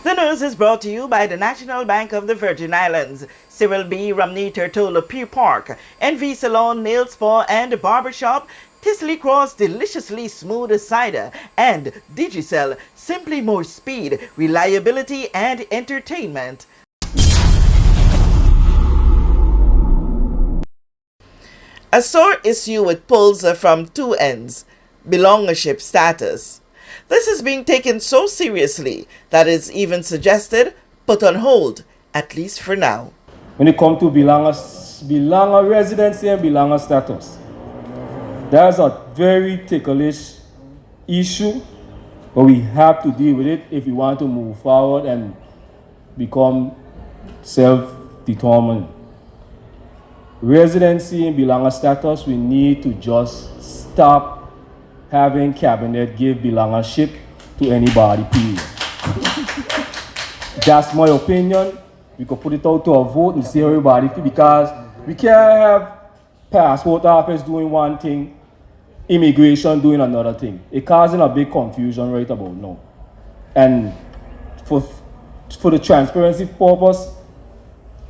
The news is brought to you by the National Bank of the Virgin Islands, Cyril B. Romney Tertola Pier Park, NV Salon, Nail Spa and Barbershop, Tisley Cross Deliciously Smooth Cider, and Digicel, simply more speed, reliability and entertainment. A sore issue with pulls from two ends, belongership status. This is being taken so seriously that it's even suggested put on hold, at least for now. When it comes to belonger residency and belonger status, that's a very ticklish issue, but we have to deal with it if we want to move forward and become self-determined. Residency and belonger status, we need to just stop having cabinet give belongership to anybody, period. That's my opinion. We could put it out to a vote and see everybody feel, because we can't have passport office doing one thing, immigration doing another thing. It's causing a big confusion right about now. And for the transparency purpose,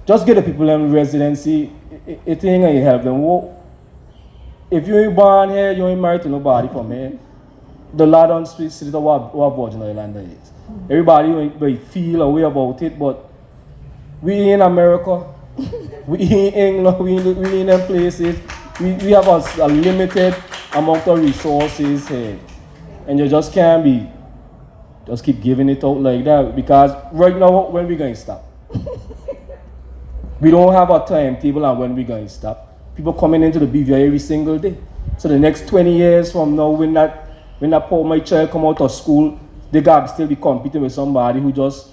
just get the people in residency. It ain't gonna help them. If you ain't born here, you ain't married to nobody from here. The law don't speak to what Virgin Islander is. Everybody may feel a way about it, but we in America, we in England, we in them places. We have a limited amount of resources here, and you just can't just keep giving it out like that, because right now, when we going to stop? We don't have a timetable on when we're going to stop. People coming into the BVI every single day. So the next 20 years from now, when that poor my child come out of school, they got to still be competing with somebody who just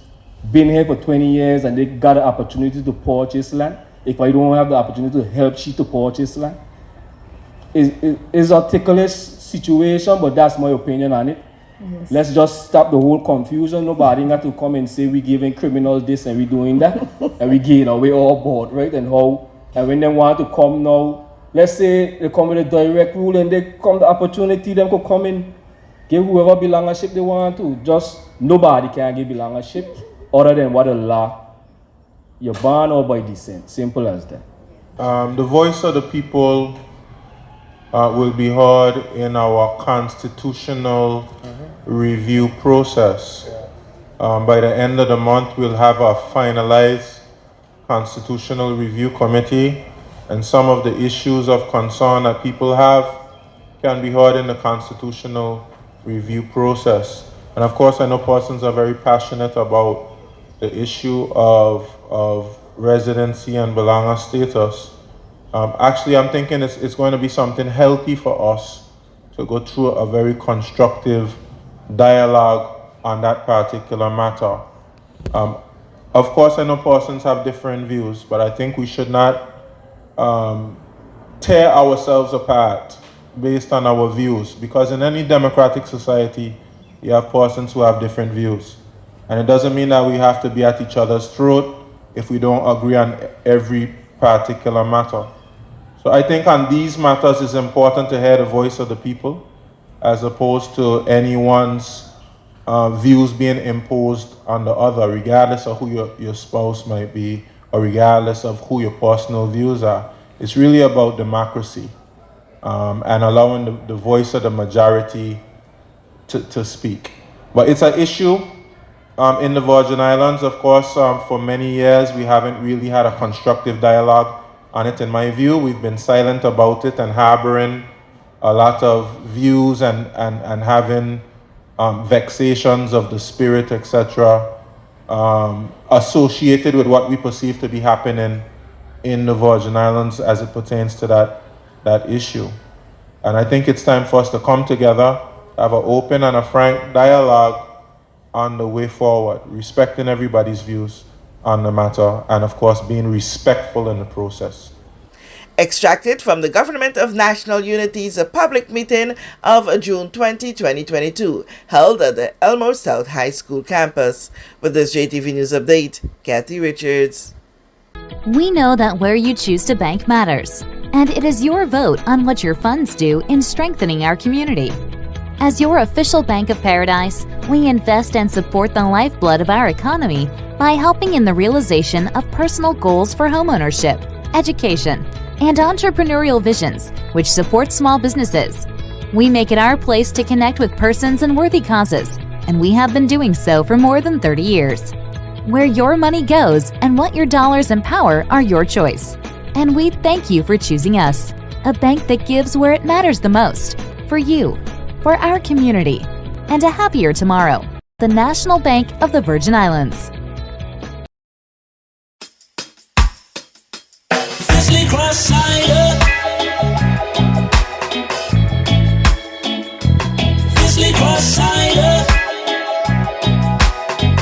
been here for 20 years and they got an opportunity to purchase land. If I don't have the opportunity to help she to purchase land, it's a ticklish situation, but that's my opinion on it. Yes. Let's just stop the whole confusion. Nobody got to come and say we giving criminals this and we doing that, and we getting away all board, right? And when they want to come now, let's say they come with a direct rule and they come the opportunity, them could come in, give whoever belongership they want to. Just nobody can give belongership other than what the law, you're born or by descent. Simple as that. The voice of the people will be heard in our constitutional review process. By the end of the month, we'll have a finalized constitutional review committee, and some of the issues of concern that people have can be heard in the constitutional review process. And of course, I know persons are very passionate about the issue of residency and belonger status. Actually, I'm thinking it's going to be something healthy for us to go through a very constructive dialogue on that particular matter. Of course, I know persons have different views, but I think we should not tear ourselves apart based on our views, because in any democratic society, you have persons who have different views. And it doesn't mean that we have to be at each other's throat if we don't agree on every particular matter. So I think on these matters, it's important to hear the voice of the people, as opposed to anyone's views being imposed on the other, regardless of who your spouse might be, or regardless of who your personal views are. It's really about democracy and allowing the voice of the majority to speak. But it's an issue in the Virgin Islands, of course. For many years, we haven't really had a constructive dialogue on it, in my view. We've been silent about it and harboring a lot of views and having vexations of the spirit, etc., associated with what we perceive to be happening in the Virgin Islands as it pertains to that issue. And I think it's time for us to come together, have an open and a frank dialogue on the way forward, respecting everybody's views on the matter, and of course being respectful in the process. Extracted from the Government of National Unity's public meeting of June 20, 2022, held at the Elmore South High School campus. With this JTV News Update, Kathy Richards. We know that where you choose to bank matters, and it is your vote on what your funds do in strengthening our community. As your official Bank of Paradise, we invest and support the lifeblood of our economy by helping in the realization of personal goals for homeownership, education, and entrepreneurial visions, which support small businesses. We make it our place to connect with persons and worthy causes, and we have been doing so for more than 30 years. Where your money goes and what your dollars empower are your choice. And we thank you for choosing us, a bank that gives where it matters the most, for you, for our community, and a happier tomorrow. The National Bank of the Virgin Islands. Fizzly Cross Cider. Fizzly Cross Cider.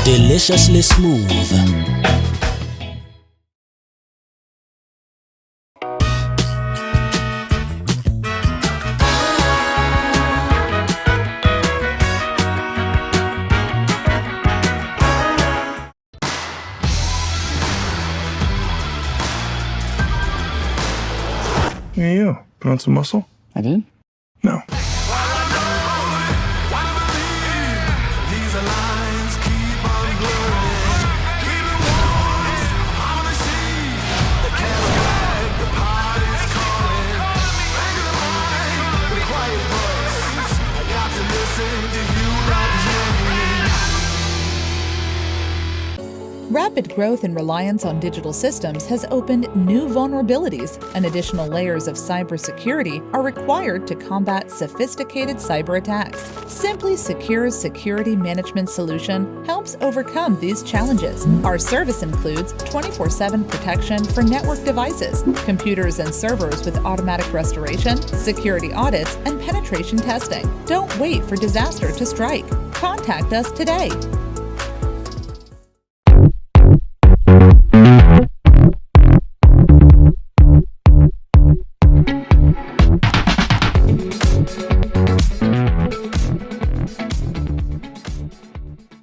Deliciously smooth. Hey, you. Put on some muscle? I did? No. Rapid growth and reliance on digital systems has opened new vulnerabilities, and additional layers of cybersecurity are required to combat sophisticated cyber attacks. Simply Secure's security management solution helps overcome these challenges. Our service includes 24/7 protection for network devices, computers and servers with automatic restoration, security audits, and penetration testing. Don't wait for disaster to strike. Contact us today.